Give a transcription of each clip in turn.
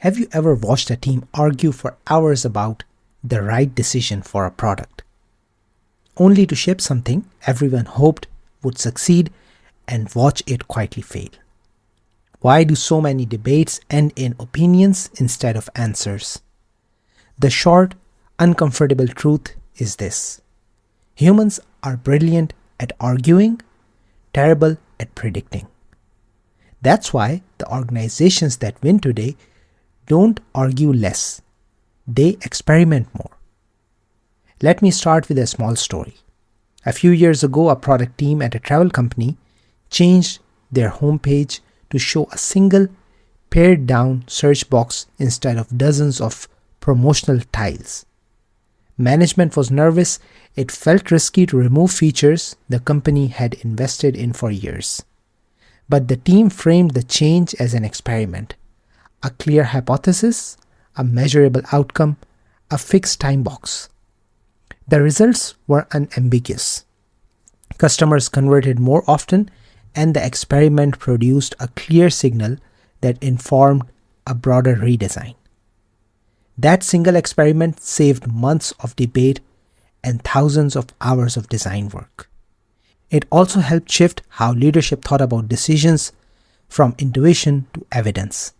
Have you ever watched a team argue for hours about the right decision for a product, only to ship something everyone hoped would succeed and watch it quietly fail? Why do so many debates end in opinions instead of answers? The short, uncomfortable truth is this: humans are brilliant at arguing, terrible at predicting. That's why the organizations that win today don't argue less, they experiment more. Let me start with a small story. A few years ago, a product team at a travel company changed their homepage to show a single pared down search box instead of dozens of promotional tiles. Management was nervous. It felt risky to remove features the company had invested in for years. But the team framed the change as an experiment: a clear hypothesis, a measurable outcome, a fixed time box. The results were unambiguous. Customers converted more often, and the experiment produced a clear signal that informed a broader redesign. That single experiment saved months of debate and thousands of hours of design work. It also helped shift how leadership thought about decisions from intuition to evidence.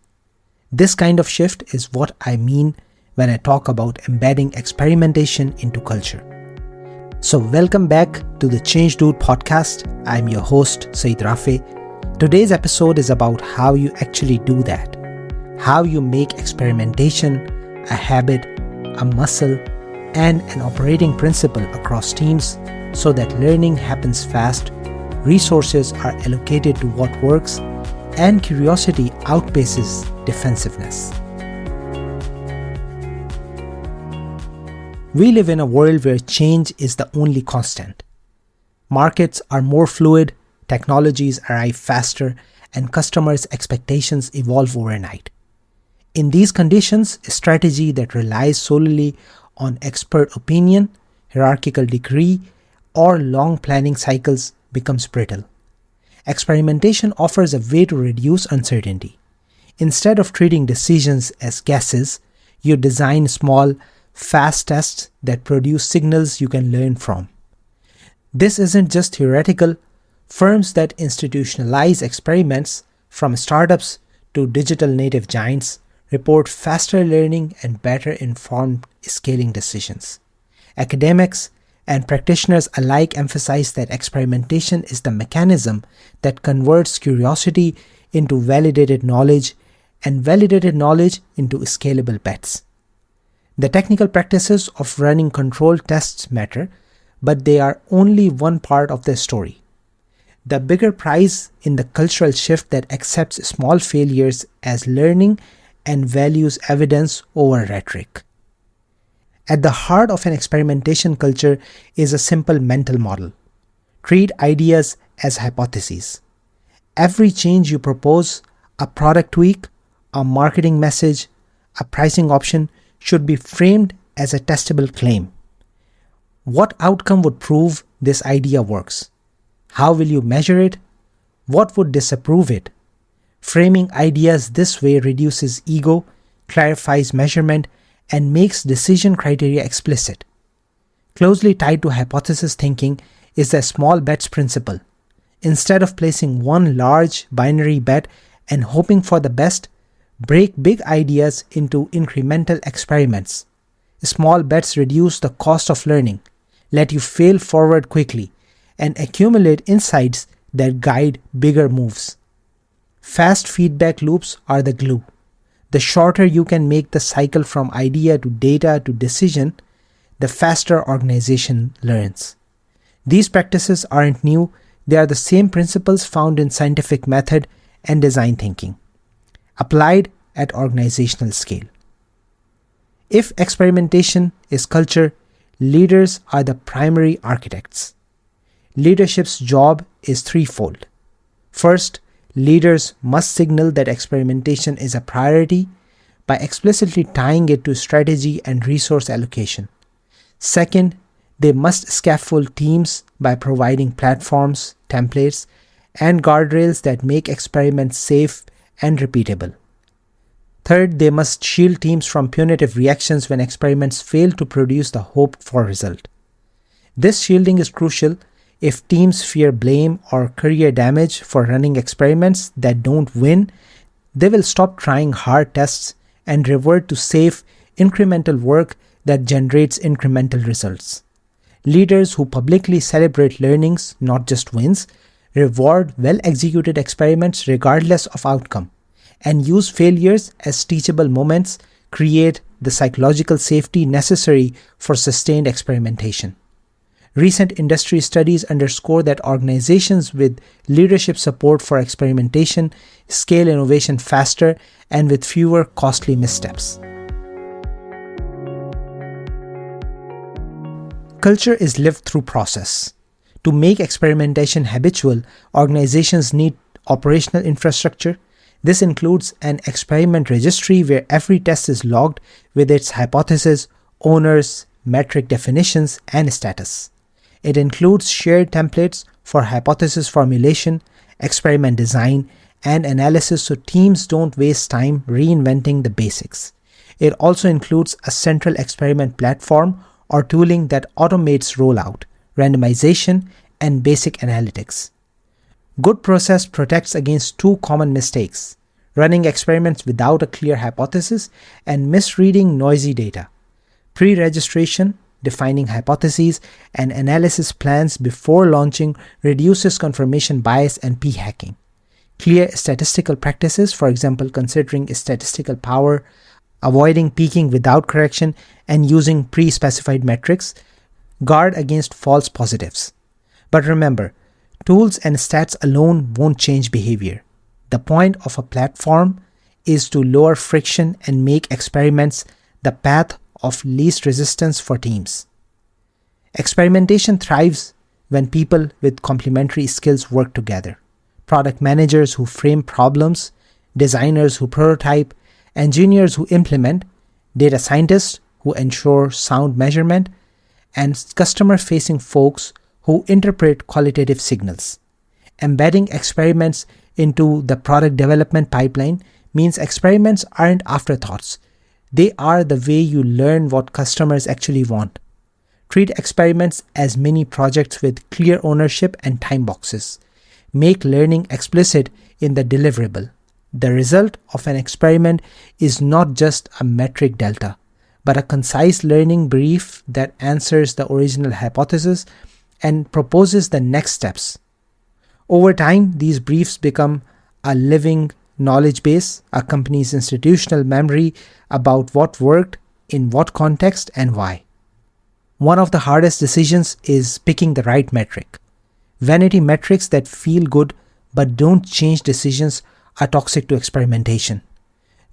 This kind of shift is what I mean when I talk about embedding experimentation into culture. So welcome back to the Change Dude podcast. I'm your host, Saeed Rafe. Today's episode is about how you actually do that. How you make experimentation a habit, a muscle, and an operating principle across teams so that learning happens fast, resources are allocated to what works, and curiosity outpaces defensiveness. We live in a world where change is the only constant. Markets are more fluid, technologies arrive faster, and customers' expectations evolve overnight. In these conditions, a strategy that relies solely on expert opinion, hierarchical decree, or long planning cycles becomes brittle. Experimentation offers a way to reduce uncertainty. Instead of treating decisions as guesses, you design small, fast tests that produce signals you can learn from. This isn't just theoretical. Firms that institutionalize experiments, from startups to digital native giants, report faster learning and better informed scaling decisions. Academics and practitioners alike emphasize that experimentation is the mechanism that converts curiosity into validated knowledge and validated knowledge into scalable bets. The technical practices of running controlled tests matter, but they are only one part of the story. The bigger prize in the cultural shift that accepts small failures as learning and values evidence over rhetoric. At the heart of an experimentation culture is a simple mental model. Treat ideas as hypotheses. Every change you propose, a product tweak, a marketing message, a pricing option, should be framed as a testable claim. What outcome would prove this idea works? How will you measure it? What would disapprove it? Framing ideas this way reduces ego, clarifies measurement, and makes decision criteria explicit. Closely tied to hypothesis thinking is the small bets principle. Instead of placing one large binary bet and hoping for the best, break big ideas into incremental experiments. Small bets reduce the cost of learning, let you fail forward quickly, and accumulate insights that guide bigger moves. Fast feedback loops are the glue. The shorter you can make the cycle from idea to data to decision, the faster organization learns. These practices aren't new. They are the same principles found in scientific method and design thinking, applied at organizational scale. If experimentation is culture, leaders are the primary architects. Leadership's job is threefold. First, leaders must signal that experimentation is a priority by explicitly tying it to strategy and resource allocation. Second, they must scaffold teams by providing platforms, templates, and guardrails that make experiments safe and repeatable. Third, they must shield teams from punitive reactions when experiments fail to produce the hoped for result. This shielding is crucial. If teams fear blame or career damage for running experiments that don't win, they will stop trying hard tests and revert to safe, incremental work that generates incremental results. Leaders who publicly celebrate learnings, not just wins, reward well-executed experiments regardless of outcome, and use failures as teachable moments create the psychological safety necessary for sustained experimentation. Recent industry studies underscore that organizations with leadership support for experimentation scale innovation faster and with fewer costly missteps. Culture is lived through process. To make experimentation habitual, organizations need operational infrastructure. This includes an experiment registry where every test is logged with its hypothesis, owners, metric definitions, and status. It includes shared templates for hypothesis formulation, experiment design, and analysis so teams don't waste time reinventing the basics. It also includes a central experiment platform or tooling that automates rollout, randomization, and basic analytics. Good process protects against two common mistakes: running experiments without a clear hypothesis and misreading noisy data. Pre-registration, defining hypotheses, and analysis plans before launching reduces confirmation bias and p-hacking. Clear statistical practices, for example, considering statistical power, avoiding peaking without correction, and using pre-specified metrics, guard against false positives. But remember, tools and stats alone won't change behavior. The point of a platform is to lower friction and make experiments the path of least resistance for teams. Experimentation thrives when people with complementary skills work together. Product managers who frame problems, designers who prototype, engineers who implement, data scientists who ensure sound measurement, and customer-facing folks who interpret qualitative signals. Embedding experiments into the product development pipeline means experiments aren't afterthoughts. They are the way you learn what customers actually want. Treat experiments as mini projects with clear ownership and time boxes. Make learning explicit in the deliverable. The result of an experiment is not just a metric delta, but a concise learning brief that answers the original hypothesis and proposes the next steps. Over time, these briefs become a living knowledge base, a company's institutional memory about what worked, in what context, and why. One of the hardest decisions is picking the right metric. Vanity metrics that feel good but don't change decisions are toxic to experimentation.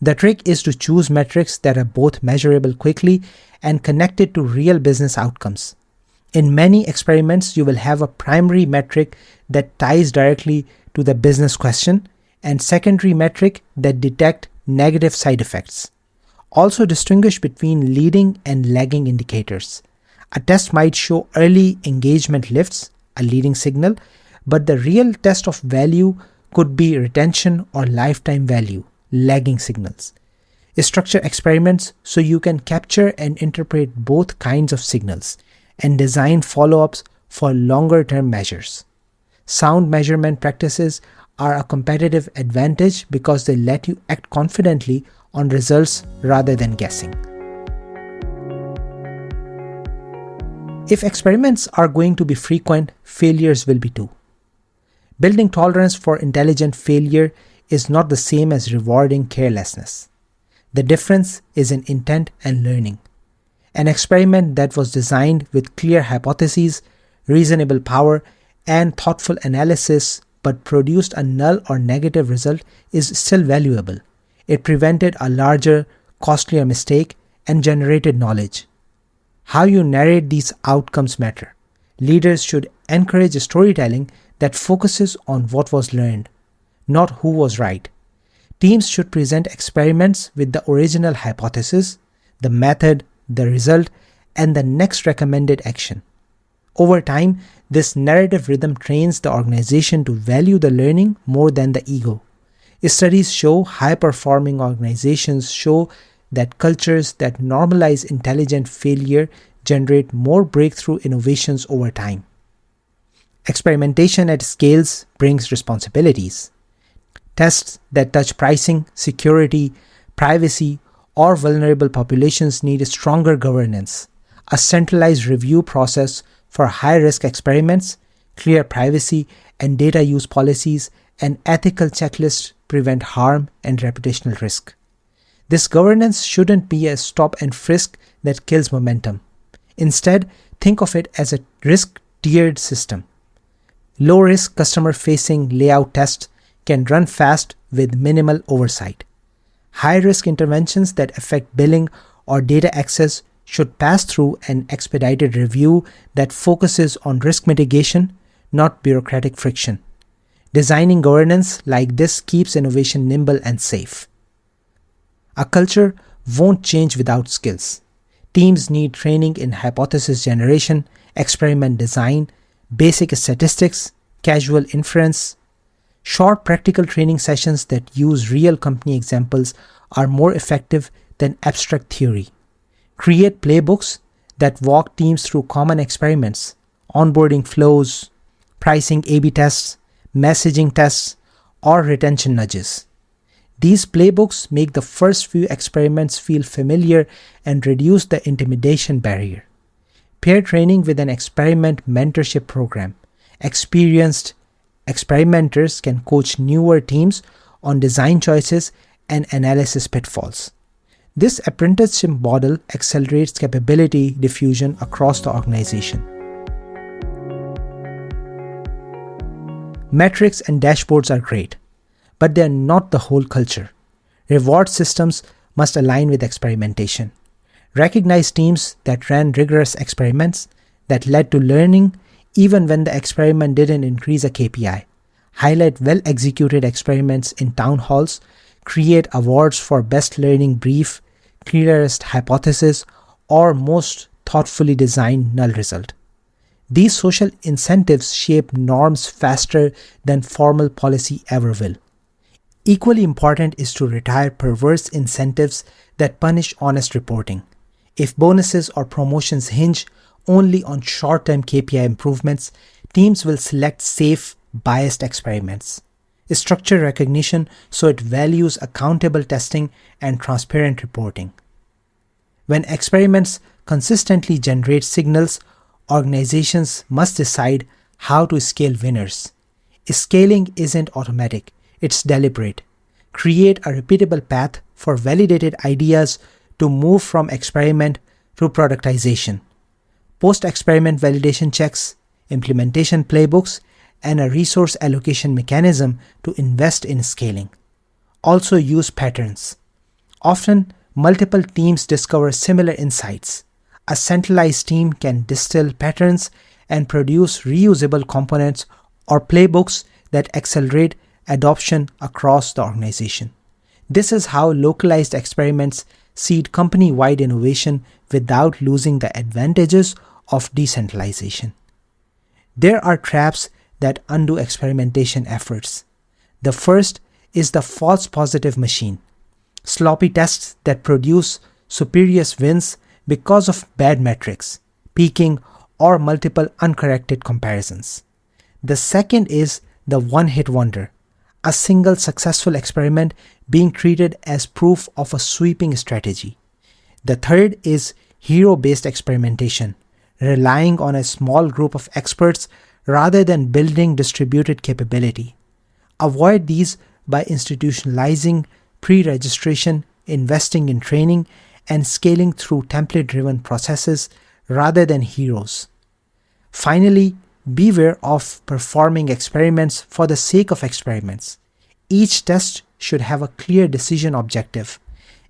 The trick is to choose metrics that are both measurable quickly and connected to real business outcomes. In many experiments, you will have a primary metric that ties directly to the business question and secondary metric that detect negative side effects. Also distinguish between leading and lagging indicators. A test might show early engagement lifts, a leading signal, but the real test of value could be retention or lifetime value, lagging signals. Structure experiments so you can capture and interpret both kinds of signals and design follow-ups for longer-term measures. Sound measurement practices are a competitive advantage because they let you act confidently on results rather than guessing. If experiments are going to be frequent, failures will be too. Building tolerance for intelligent failure is not the same as rewarding carelessness. The difference is in intent and learning. An experiment that was designed with clear hypotheses, reasonable power, and thoughtful analysis but produced a null or negative result is still valuable. It prevented a larger, costlier mistake and generated knowledge. How you narrate these outcomes matter. Leaders should encourage storytelling that focuses on what was learned, not who was right. Teams should present experiments with the original hypothesis, the method, the result, and the next recommended action. Over time, this narrative rhythm trains the organization to value the learning more than the ego. Studies show high-performing organizations show that cultures that normalize intelligent failure generate more breakthrough innovations over time. Experimentation at scales brings responsibilities. Tests that touch pricing, security, privacy, or vulnerable populations need stronger governance, a centralized review process for high-risk experiments, clear privacy and data use policies, and ethical checklists prevent harm and reputational risk. This governance shouldn't be a stop and frisk that kills momentum. Instead, think of it as a risk-tiered system. Low-risk customer-facing layout tests can run fast with minimal oversight. High-risk interventions that affect billing or data access should pass through an expedited review that focuses on risk mitigation, not bureaucratic friction. Designing governance like this keeps innovation nimble and safe. A culture won't change without skills. Teams need training in hypothesis generation, experiment design, basic statistics, causal inference. Short practical training sessions that use real company examples are more effective than abstract theory. Create playbooks that walk teams through common experiments, onboarding flows, pricing A/B tests, messaging tests, or retention nudges. These playbooks make the first few experiments feel familiar and reduce the intimidation barrier. Pair training with an experiment mentorship program. Experienced experimenters can coach newer teams on design choices and analysis pitfalls. This apprenticeship model accelerates capability diffusion across the organization. Metrics and dashboards are great, but they are not the whole culture. Reward systems must align with experimentation. Recognize teams that ran rigorous experiments that led to learning even when the experiment didn't increase a KPI. Highlight well-executed experiments in town halls. Create awards for best learning brief, clearest hypothesis, or most thoughtfully designed null result. These social incentives shape norms faster than formal policy ever will. Equally important is to retire perverse incentives that punish honest reporting. If bonuses or promotions hinge only on short-term KPI improvements, teams will select safe, biased experiments. Structure recognition so it values accountable testing and transparent reporting. When experiments consistently generate signals, organizations must decide how to scale winners. Scaling isn't automatic, it's deliberate. Create a repeatable path for validated ideas to move from experiment to productization. Post-experiment validation checks, implementation playbooks, and a resource allocation mechanism to invest in scaling. Also use patterns. Often, multiple teams discover similar insights. A centralized team can distill patterns and produce reusable components or playbooks that accelerate adoption across the organization. This is how localized experiments seed company-wide innovation without losing the advantages of decentralization. There are traps that undo experimentation efforts. The first is the false positive machine. Sloppy tests that produce spurious wins because of bad metrics, peaking, or multiple uncorrected comparisons. The second is the one-hit wonder, a single successful experiment being treated as proof of a sweeping strategy. The third is hero-based experimentation, relying on a small group of experts rather than building distributed capability. Avoid these by institutionalizing pre-registration, investing in training, and scaling through template-driven processes rather than heroes. Finally, beware of performing experiments for the sake of experiments. Each test should have a clear decision objective.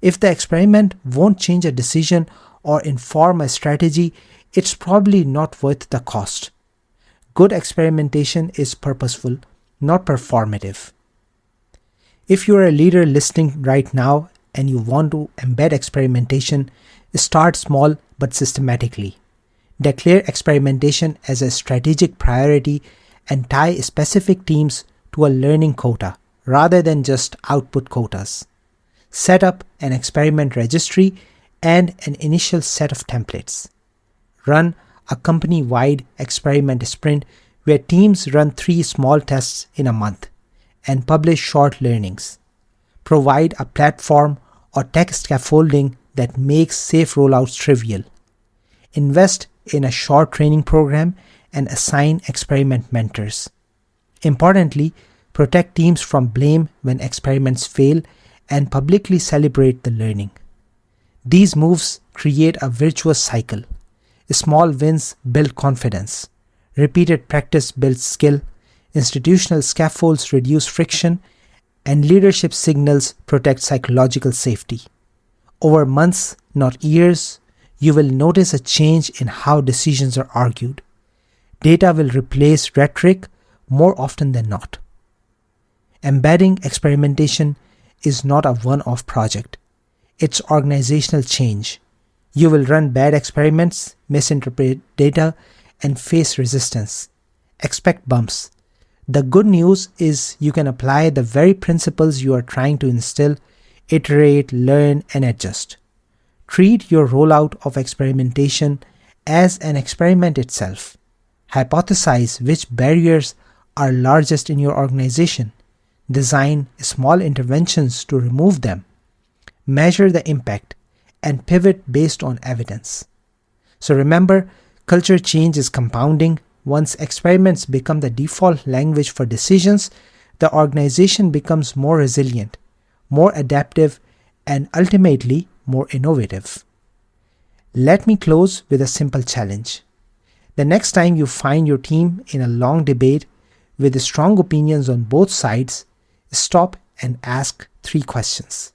If the experiment won't change a decision or inform a strategy, it's probably not worth the cost. Good experimentation is purposeful, not performative. If you're a leader listening right now and you want to embed experimentation, start small but systematically. Declare experimentation as a strategic priority and tie specific teams to a learning quota rather than just output quotas. Set up an experiment registry and an initial set of templates. Run a company-wide experiment sprint where teams run 3 small tests in a month and publish short learnings. Provide a platform or tech scaffolding that makes safe rollouts trivial. Invest in a short training program and assign experiment mentors. Importantly, protect teams from blame when experiments fail and publicly celebrate the learning. These moves create a virtuous cycle. Small wins build confidence. Repeated practice builds skill. Institutional scaffolds reduce friction. And leadership signals protect psychological safety. Over months, not years, you will notice a change in how decisions are argued. Data will replace rhetoric more often than not. Embedding experimentation is not a one-off project. It's organizational change. You will run bad experiments, misinterpret data, and face resistance. Expect bumps. The good news is you can apply the very principles you are trying to instill, iterate, learn, and adjust. Treat your rollout of experimentation as an experiment itself. Hypothesize which barriers are largest in your organization. Design small interventions to remove them. Measure the impact and pivot based on evidence. So remember, culture change is compounding. Once experiments become the default language for decisions, the organization becomes more resilient, more adaptive, and ultimately more innovative. Let me close with a simple challenge. The next time you find your team in a long debate with strong opinions on both sides, stop and ask 3 questions.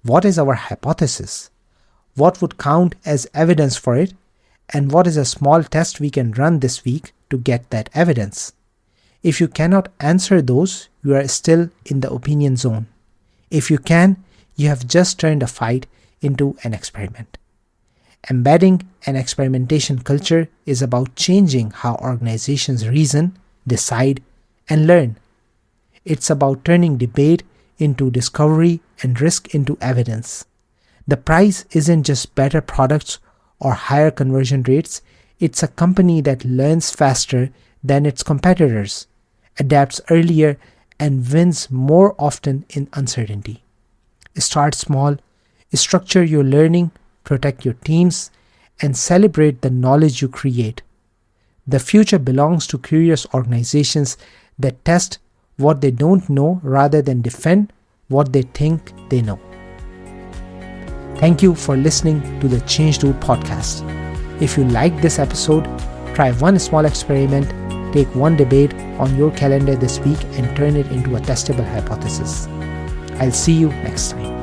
What is our hypothesis? What would count as evidence for it? And what is a small test we can run this week to get that evidence? If you cannot answer those, you are still in the opinion zone. If you can, you have just turned a fight into an experiment. Embedding an experimentation culture is about changing how organizations reason, decide, and learn. It's about turning debate into discovery and risk into evidence. The prize isn't just better products or higher conversion rates. It's a company that learns faster than its competitors, adapts earlier, and wins more often in uncertainty. Start small, structure your learning, protect your teams, and celebrate the knowledge you create. The future belongs to curious organizations that test what they don't know rather than defend what they think they know. Thank you for listening to the Change Dude podcast. If you liked this episode, try one small experiment, take one debate on your calendar this week and turn it into a testable hypothesis. I'll see you next time.